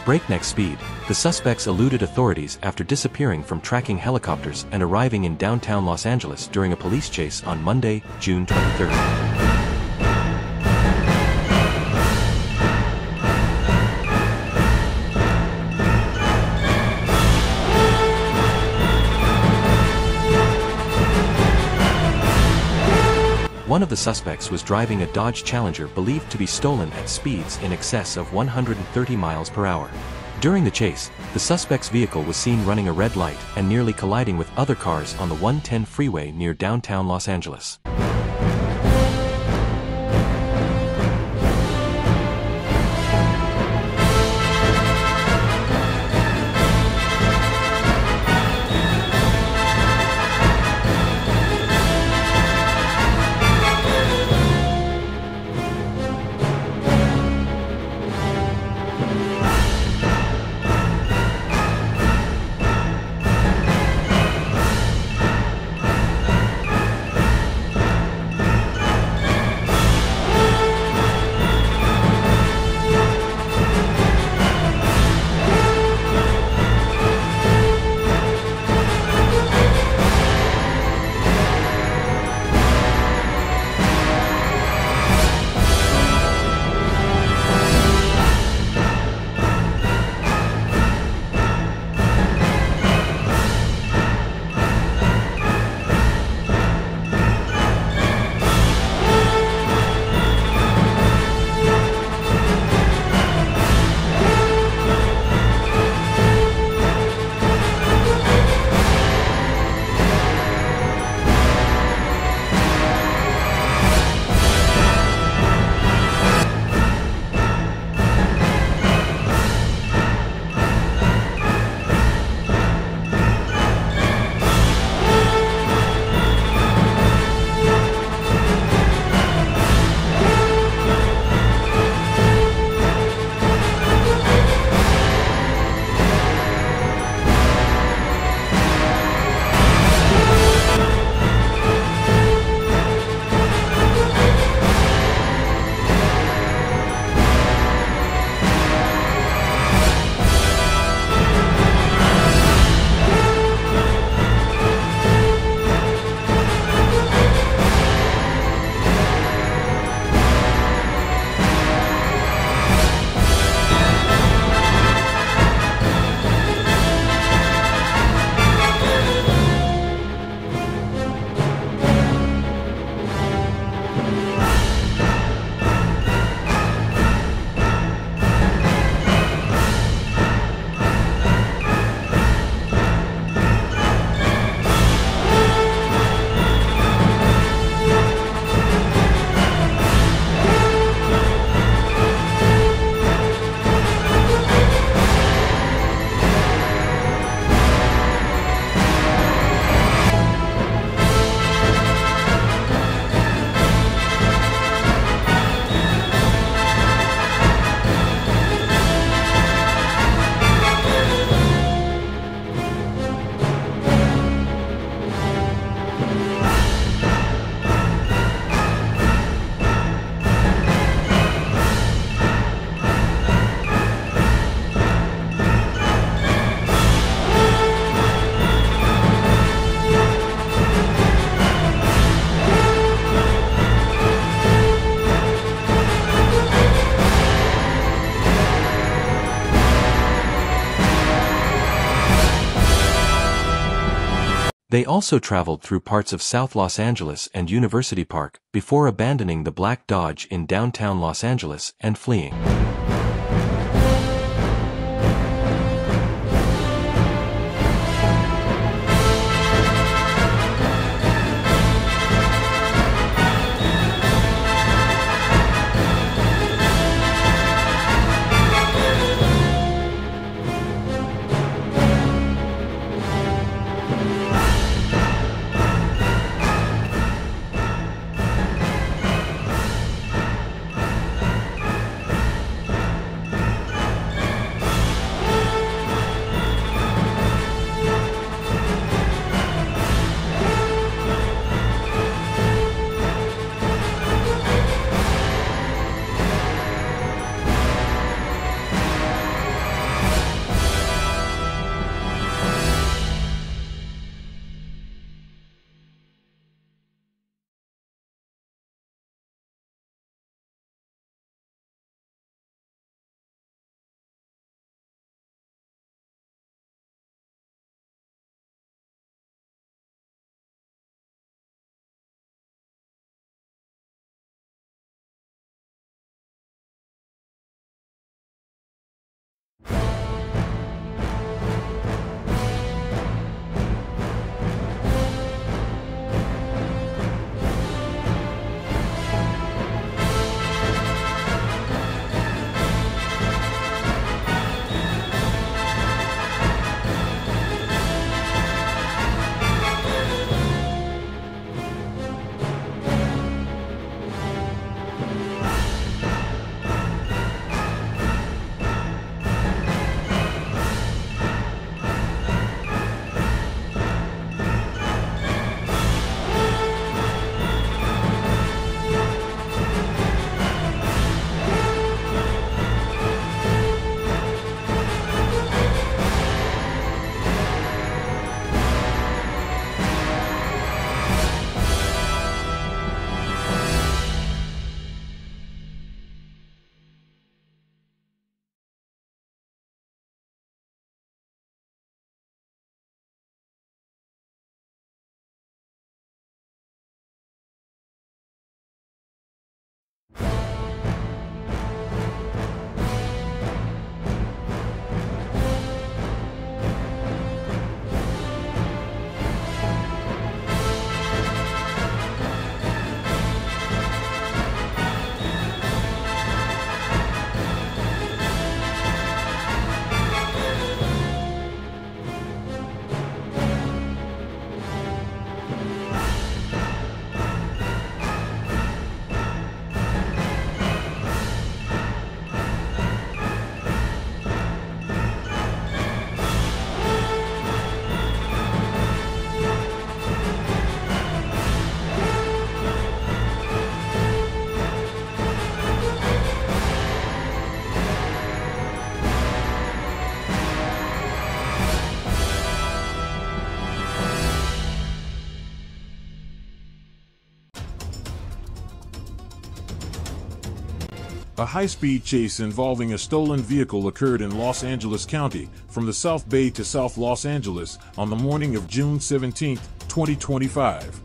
At breakneck speed, the suspects eluded authorities after disappearing from tracking helicopters and arriving in downtown Los Angeles during a police chase on Monday, June 23. One of the suspects was driving a Dodge Challenger believed to be stolen at speeds in excess of 130 miles per hour. During the chase, the suspect's vehicle was seen running a red light and nearly colliding with other cars on the 110 freeway near downtown Los Angeles. They also traveled through parts of South Los Angeles and University Park before abandoning the black Dodge in downtown Los Angeles and fleeing. A high-speed chase involving a stolen vehicle occurred in Los Angeles County from the South Bay to South Los Angeles on the morning of June 17, 2025.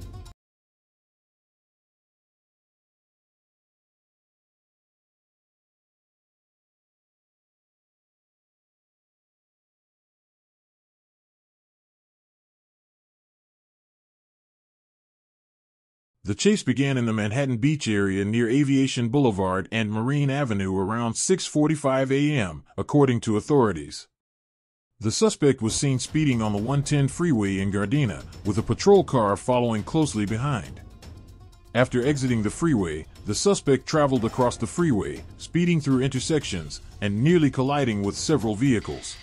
The chase began in the Manhattan Beach area near Aviation Boulevard and Marine Avenue around 6:45 a.m., according to authorities. The suspect was seen speeding on the 110 freeway in Gardena, with a patrol car following closely behind. After exiting the freeway, the suspect traveled across the freeway, speeding through intersections and nearly colliding with several vehicles.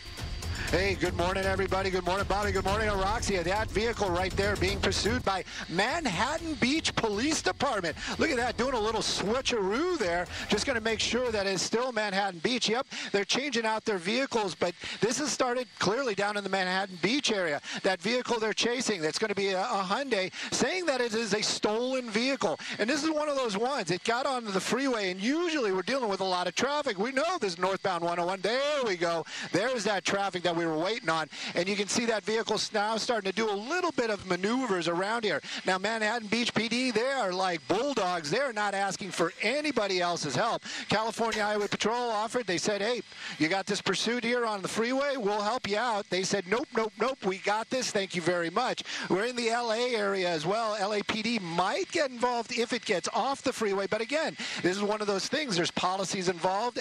Hey, good morning, everybody. Good morning, Bobby. Good morning, Roxy. That vehicle right there being pursued by Manhattan Beach Police Department. Look at that, doing a little switcheroo there. Just going to make sure that it's still Manhattan Beach. Yep, they're changing out their vehicles, but this has started clearly down in the Manhattan Beach area. That vehicle they're chasing, that's going to be a Hyundai, saying that it is a stolen vehicle. And this is one of those ones. It got onto the freeway, and usually we're dealing with a lot of traffic. We know this northbound 101. There we go. There's that traffic that we were waiting on, and you can see that vehicle now starting to do a little bit of maneuvers around here. Now, Manhattan Beach PD, they are like bulldogs. They're not asking for anybody else's help. California Highway Patrol offered. They said, hey, you got this pursuit here on the freeway, we'll help you out. They said, nope, nope, nope, we got this, thank you very much. We're in the LA area as well. LAPD might get involved if it gets off the freeway, but again, this is one of those things. There's policies involved.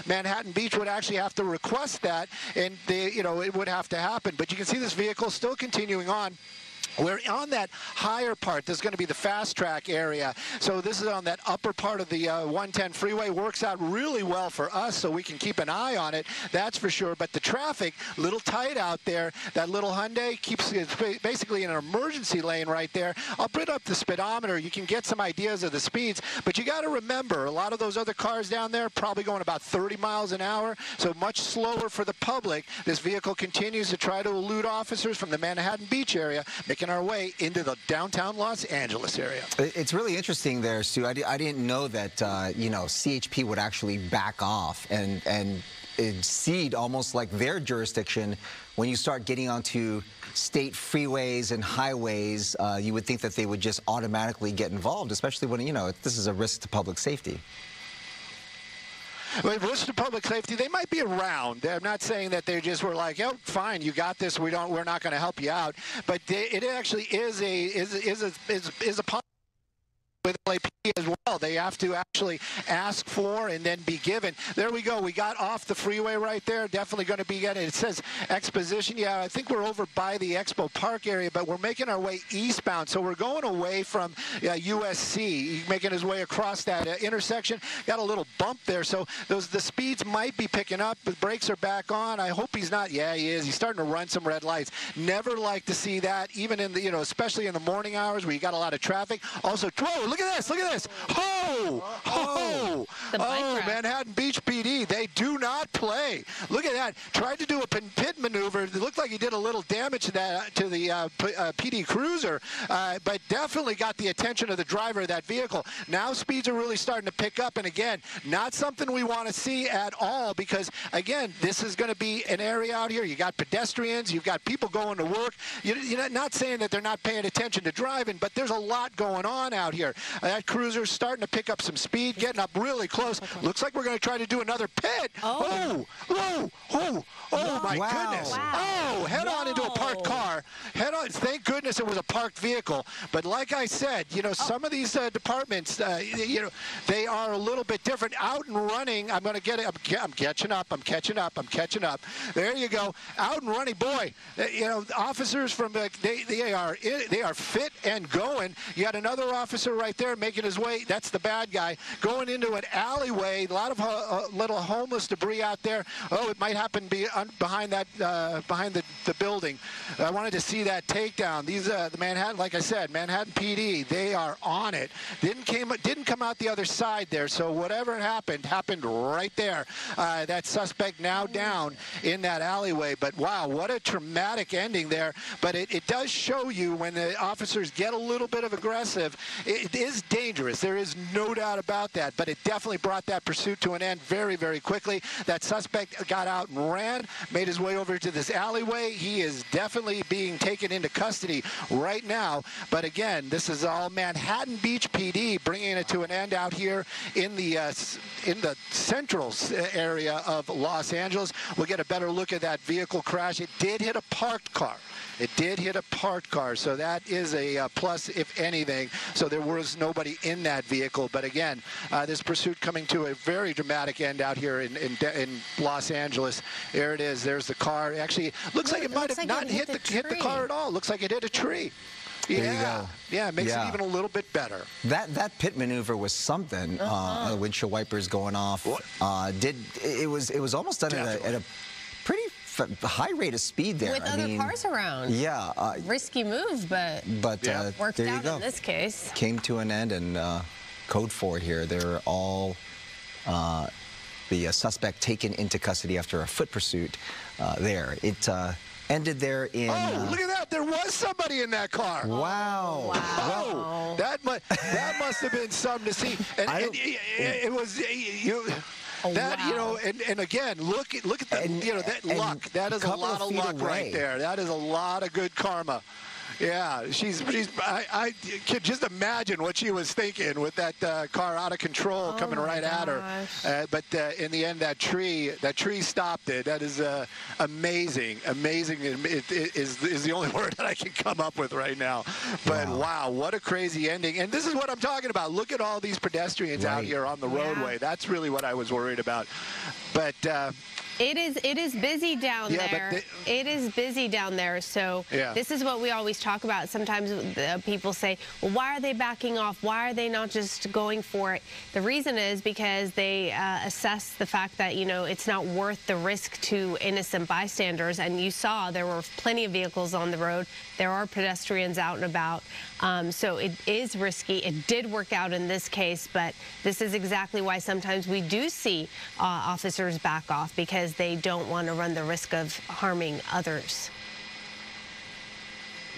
Manhattan Beach would actually have to request that, and it would have to happen. But you can see this vehicle still continuing on. We're on that higher part. This is going to be the fast track area. So this is on that upper part of the 110 freeway. Works out really well for us, so we can keep an eye on it. That's for sure. But the traffic, a little tight out there. That little Hyundai keeps basically in an emergency lane right there. I'll put up the speedometer. You can get some ideas of the speeds. But you got to remember, a lot of those other cars down there probably going about 30 miles an hour, so much slower for the public. This vehicle continues to try to elude officers from the Manhattan Beach area, making our way into the downtown Los Angeles area. It's really interesting there, Stu. I didn't know that, CHP would actually back off and cede almost like their jurisdiction when you start getting onto state freeways and highways. You would think that they would just automatically get involved, especially when, this is a risk to public safety. Well, risk to public safety, they might be around. I'm not saying that they just were like, oh, fine, you got this. We're not going to help you out. But it actually is a policy with LAPD as well. They have to actually ask for and then be given. There we go. We got off the freeway right there. Definitely going to be getting, it says Exposition. Yeah, I think we're over by the Expo Park area, but we're making our way eastbound. So we're going away from USC, making his way across that intersection. Got a little bump there. So the speeds might be picking up. The brakes are back on. I hope he's not. Yeah, he is. He's starting to run some red lights. Never like to see that, even in the, especially in the morning hours where you got a lot of traffic. Also, whoa, look at this. Look at this. Oh, Manhattan Beach PD. They do not play. Look at that. Tried to do a pit maneuver. It looked like he did a little damage to the PD cruiser, but definitely got the attention of the driver of that vehicle. Now speeds are really starting to pick up, and again, not something we want to see at all, because again, this is going to be an area out here. You got pedestrians, you've got people going to work. You're not saying that they're not paying attention to driving, but there's a lot going on out here. That cruiser's starting to pick up some speed, getting up really close. Looks like we're going to try to do another pit. Oh my goodness. Wow. Oh, head on into a parked car. Head on. Thank goodness it was a parked vehicle. But like I said, some of these departments, they are a little bit different. Out and running, I'm going to get it. I'm catching up. I'm catching up. I'm catching up. There you go. Out and running. Boy, officers from, they are fit and going. You got another officer right there making his way. That's the bad guy going into an alleyway. A lot of little homeless debris out there. oh, it might happen behind that behind the building. I wanted to see that takedown. These the Manhattan, like I said, Manhattan PD, they are on it. Didn't come out the other side there. So whatever happened right there. That suspect now down in that alleyway. But wow, what a traumatic ending there. But it does show you when the officers get a little bit of aggressive, it is dangerous. There is no doubt about that. But it definitely brought that pursuit to an end very, very quickly. That suspect got out and ran, made his way over to this alleyway. He is definitely being taken into custody right now. But again, this is all Manhattan Beach PD bringing it to an end out here in the central area of Los Angeles. We'll get a better look at that vehicle crash. It did hit a parked car. It did hit a parked car, so that is a plus, if anything. So there was nobody in that vehicle. But again, this pursuit coming to a very dramatic end out here in Los Angeles. There it is. There's the car. Actually, looks like it might have not hit the car at all. Looks like it hit a tree. There you go. Yeah, it makes it even a little bit better. That pit maneuver was something. Windshield wipers going off. It was almost done at a pretty high rate of speed there. With other cars around. Yeah. Risky move, but worked out in this case. Came to an end, and code for it here. They're all the suspect taken into custody after a foot pursuit there. It ended there in... Oh, look at that. There was somebody in that car. Wow. Wow. Whoa. That must have been something to see. And it was... you know, and again, look at the, that luck. That is a lot of luck right there. That is a lot of good karma. Yeah, I could just imagine what she was thinking with that car out of control coming right at her. But in the end, that tree stopped it. That is amazing. Amazing is the only word that I can come up with right now. But wow, what a crazy ending. And this is what I'm talking about. Look at all these pedestrians out here on the roadway. That's really what I was worried about. But it is busy down there. It is busy down there. So this is what we always talk about. Sometimes people say, well, why are they backing off? Why are they not just going for it? The reason is because they assess the fact that, you know, it's not worth the risk to innocent bystanders. And you saw there were plenty of vehicles on the road. There are pedestrians out and about. So it is risky. It did work out in this case, but this is exactly why sometimes we do see officers back off, because they don't want to run the risk of harming others.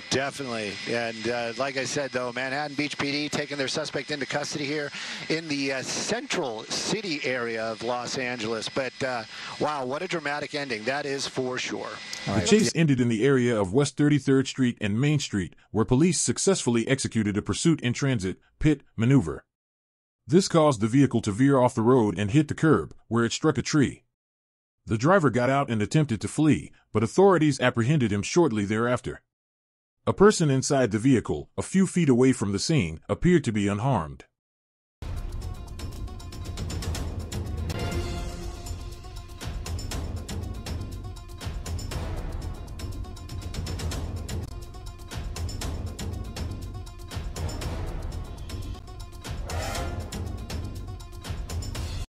Definitely. And like I said, though, Manhattan Beach PD taking their suspect into custody here in the central city area of Los Angeles. But wow, what a dramatic ending. That is for sure. The chase ended in the area of West 33rd Street and Main Street, where police successfully executed a pursuit in transit pit maneuver. This caused the vehicle to veer off the road and hit the curb, where it struck a tree. The driver got out and attempted to flee, but authorities apprehended him shortly thereafter. A person inside the vehicle, a few feet away from the scene, appeared to be unharmed.